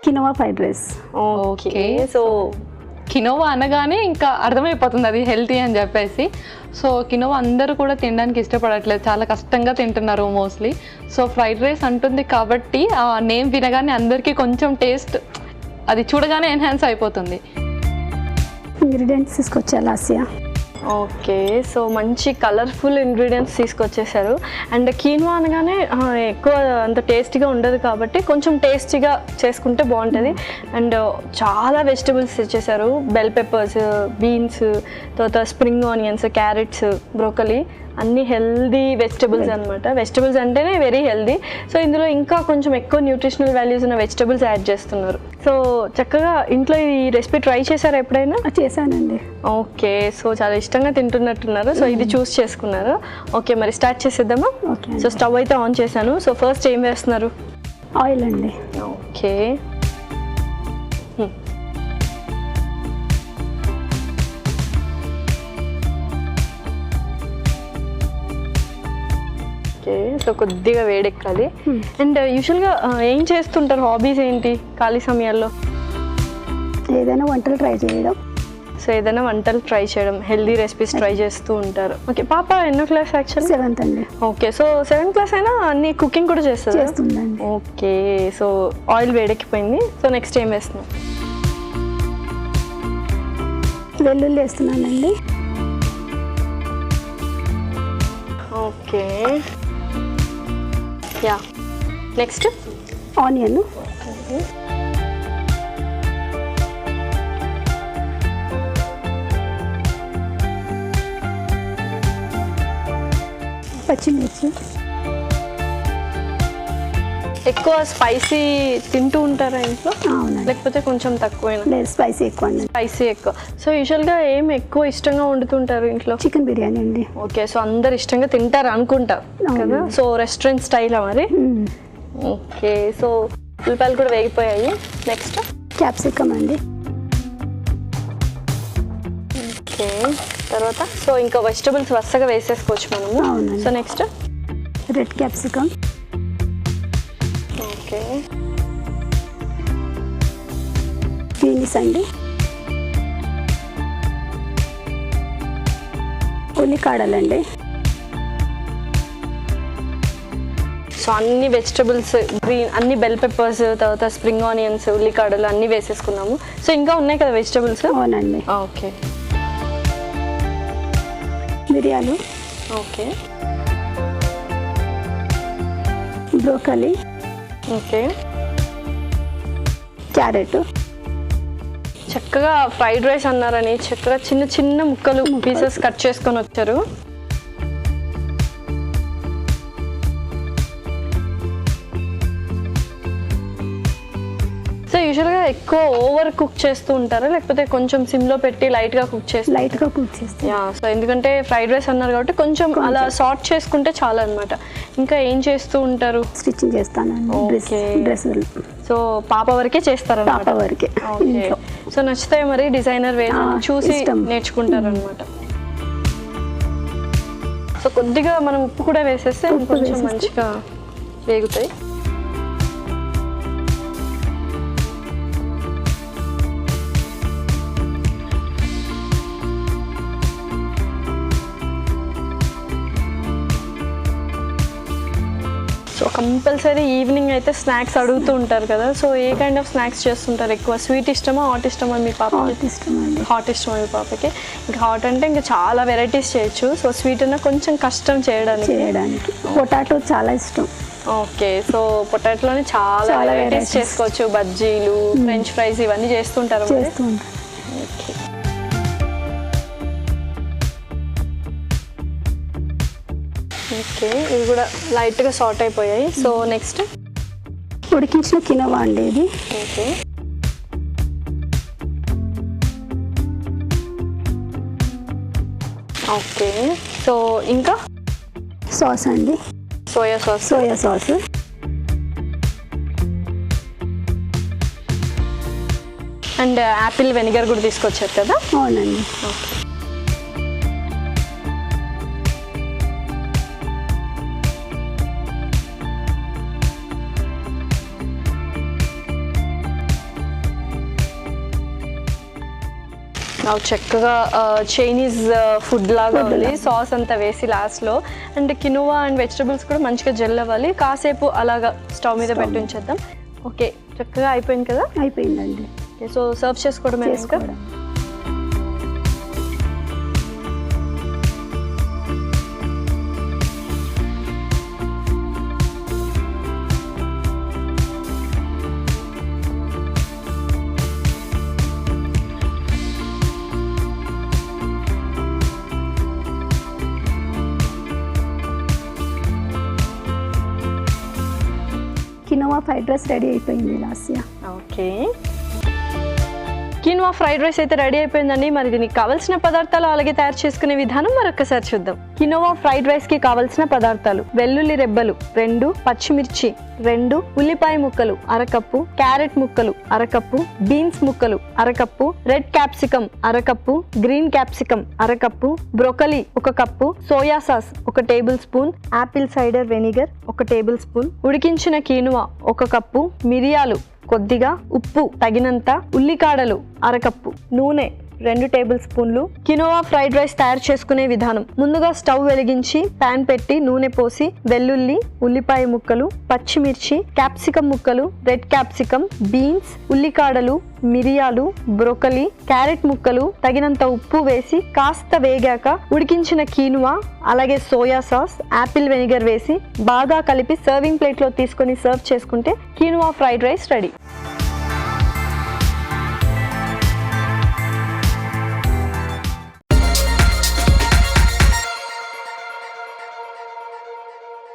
Quinoa fried rice. Okay, so quinoa అనగానే ఇంకా అర్థమైపోతుంది అది హెల్తీ అని చెప్పేసి. సో కినోవా అందరూ కూడా తినడానికి ఇష్టపడట్లేదు, చాలా కష్టంగా తింటున్నారు మోస్ట్లీ. సో ఫ్రైడ్ రైస్ అంటుంది కాబట్టి ఆ నేమ్ వినగానే అందరికీ కొంచెం టేస్ట్ అది చూడగానే ఎన్హాన్స్ అయిపోతుంది. ఇంగ్రీడియంట్స్ తీసుకొచ్చాను ఆసియా. ఓకే, సో మంచి కలర్ఫుల్ ఇంగ్రీడియంట్స్ తీసుకొచ్చేసారు. అండ్ కీన్వా అనగానే ఎక్కువ అంత టేస్టీగా ఉండదు కాబట్టి కొంచెం టేస్టీగా చేసుకుంటే బాగుంటుంది. అండ్ చాలా వెజిటబుల్స్ ఇచ్చేసారు, బెల్ పెప్పర్స్, బీన్స్, తర్వాత స్ప్రింగ్ ఆనియన్స్, క్యారెట్స్, బ్రోకలీ, అన్ని హెల్దీ వెజిటబుల్స్ అనమాట. వెజిటబుల్స్ అంటేనే వెరీ హెల్దీ. సో ఇందులో ఇంకా కొంచెం ఎక్కువ న్యూట్రిషనల్ వాల్యూస్ ఉన్న వెజిటబుల్స్ యాడ్ చేస్తున్నారు. సో చక్కగా ఇంట్లో ఈ రెసిపీ ట్రై చేశారా ఎప్పుడైనా? చేశానండి. ఓకే, సో చాలా ఇష్టంగా తింటున్నట్టున్నారు. సో ఇది చూస్ చేసుకున్నారు. ఓకే, మరి స్టార్ట్ చేసేద్దామా? సో స్టవ్ అయితే ఆన్ చేశాను. సో ఫస్ట్ ఏం వేస్తున్నారు? ఆయిల్ అండి. ఓకే, సో కొద్దిగా వేడెక్కాలి. అండ్ యూజువల్గా ఏం చేస్తుంటారు? హాబీస్ ఏంటి ఖాళీ సమయాల్లో? ఏదైనా వంటలు ట్రై చేయడం. సో ఏదైనా వంటలు ట్రై చేయడం, హెల్దీ రెసిపీస్ ట్రై చేస్తూ ఉంటారు. ఓకే, పాప ఎన్నో క్లాస్ యాక్చువల్లీ? 7th అండి. ఓకే, సో 7th క్లాస్ అయినా అన్ని కుకింగ్ కూడా చేస్తుందండి. ఓకే, సో ఆయిల్ వేడెక్కిపోయింది. సో నెక్స్ట్ ఏం వేస్తున్నాం? వెల్లుల్లి వేస్తున్నానండి. Okay, yeah, next onion. పచ్చిమిర్చి. ఎక్కువ స్పైసీ తింటూ ఉంటారా ఇంట్లో? అవునండి. లేకపోతే కొంచెం తక్కువైనా? లేదు, స్పైసీ ఎక్కువ అండి. స్పైసీ ఎక్కువ. సో యూజువల్గా ఏం ఎక్కువ ఇష్టంగా వండుతుంటారు ఇంట్లో? చికెన్ బిర్యానీ అండి. ఓకే, సో అందరు ఇష్టంగా తింటారు అనుకుంటా కదా. సో రెస్టారెంట్ స్టైలా మరి? ఓకే, సో ఉల్లిపాయలు కూడా వేగిపోయాయి. నెక్స్ట్ క్యాప్సికమ్ అండి. ఓకే, తర్వాత సో ఇంకా వెజిటబుల్స్ వరుసగా వేసేసుకోవచ్చు మనము. అవునండి. So next red capsicum. Okay, beans అండి. ఉల్లికాడలండి. సో అన్ని వెజిటబుల్స్, గ్రీన్ అన్ని బెల్ పెప్పర్స్, తర్వాత స్ప్రింగ్ ఆనియన్స్, ఉల్లికాడలు అన్నీ వేసేసుకున్నాము. సో ఇంకా ఉన్నాయి కదా వెజిటబుల్స్? అవునండి. ఓకే, మిరియాలు. Okay, broccoli. Okay, carrot. చక్కగా ఫ్రైడ్ రైస్ అన్నారని చక్కగా చిన్న చిన్న ముక్కలు పీసెస్ కట్ చేసుకొని వచ్చారు. సో యూజువల్గా ఎక్కువ ఓవర్ కుక్ చేస్తూ ఉంటారా, లేకపోతే కొంచెం సిమ్లో పెట్టి లైట్గా కుక్ చేస్తారు? లైట్గా కుక్ చేస్తాం. యా, సో ఎందుకంటే ఫ్రైడ్ రైస్ అన్నారు కాబట్టి కొంచెం అలా సార్ట్ చేసుకుంటే చాలా అనమాట. ఇంకా ఏం చేస్తూ ఉంటారు? స్టిచ్చింగ్ చేస్తానండి. డ్రెస్. సో పాప వరకే చేస్తారు? పాప వరకే. సో నచ్చుతాయి మరి డిజైనర్ వేర్ చూసి నేర్చుకుంటారు అనమాట. సో కొద్దిగా మనం ఉప్పు కూడా వేసేస్తే కొంచెం మంచిగా వేగుతాయి. సో కంపల్సరీ ఈవినింగ్ అయితే స్నాక్స్ అడుగుతూ ఉంటారు కదా. So A kind of snacks చేస్తుంటారు ఎక్కువ? స్వీట్ ఇష్టమా, హాట్ ఇష్టమా మీ పాప? హాట్ ఇష్టం అండి. హాట్ ఇష్టమా మీ పాపకి? ఇంకా హాట్ అంటే ఇంకా చాలా వెరైటీస్ చేయొచ్చు. సో స్వీట్ అన్న కొంచెం కష్టం చేయడానికి. పొటాటో చాలా ఇష్టం. ఓకే, సో పొటాటోలోనే చాలా వెరైటీస్ చేసుకోవచ్చు. బజ్జీలు, ఫ్రెంచ్ ఫ్రైస్ ఇవన్నీ చేస్తుంటారు. ఓకే, ఓకే, ఇవి కూడా లైట్గా సార్ట్ అయిపోయాయి. సో నెక్స్ట్ ఉడికించిన కినోవా అండి ఇది. ఓకే, ఓకే, సో ఇంకా సాస్ అండి. Soya sauce. And Apple vinegar కూడా తీసుకొచ్చారు కదా? అవునండి. ఓకే, చక్కగా చైనీస్ ఫుడ్ లాగా ఉంది, సాస్ అంతా వేసి లాస్ట్లో. అండ్ కినోవా అండ్ వెజిటబుల్స్ కూడా మంచిగా జెల్ అవ్వాలి. కాసేపు అలాగా స్టవ్ మీద పెట్టి ఉంచేద్దాం. ఓకే, చక్కగా అయిపోయింది కదా? అయిపోయిందండి. సో సర్వ్ చేసుకోవడమే ఇంకా. కినోవా ఫ్రైడ్ రైస్ రెడీ అయిపోయింది Lasya. Okay, quinoa fried rice అయితే రెడీ అయిపోయిందండి. మరి దీనికి కావాల్సిన పదార్థాలు అలాగే తయారు చేసుకునే విధానం మరొకసారి చూద్దాం. కినోవా ఫ్రైడ్ రైస్ కి కావాల్సిన పదార్థాలు: వెల్లుల్లి రెబ్బలు 2, పచ్చిమిర్చి 2, ఉల్లిపాయ ముక్కలు 1/2 కప్పు, క్యారెట్ ముక్కలు 1/2 కప్పు, బీన్స్ ముక్కలు 1/2 cup, red capsicum 1/2 cup, green capsicum 1/2 cup, broccoli 1 cup, soya sauce 1 table spoon, Apple cider vinegar 1 table spoon, ఉడికించిన కీనువా 1 కప్పు, మిరియాలు కొద్దిగా, ఉప్పు తగినంత, ఉల్లికాడలు 1/2 కప్పు, నూనె 2 టేబుల్ స్పూన్లు. కినోవా ఫ్రైడ్ రైస్ తయారు చేసుకునే విధానం: ముందుగా స్టవ్ వెలిగించి ప్యాన్ పెట్టి నూనె పోసి వెల్లుల్లి, ఉల్లిపాయ ముక్కలు, పచ్చిమిర్చి, క్యాప్సికం ముక్కలు, రెడ్ క్యాప్సికం, బీన్స్, ఉల్లికాడలు, మిరియాలు, బ్రోకలీ, క్యారెట్ ముక్కలు, తగినంత ఉప్పు వేసి కాస్త వేగాక ఉడికించిన కీనువా అలాగే సోయా సాస్, యాపిల్ వెనిగర్ వేసి బాగా కలిపి సర్వింగ్ ప్లేట్లో తీసుకొని సర్వ్ చేసుకుంటే కీనువా ఫ్రైడ్ రైస్ రెడీ.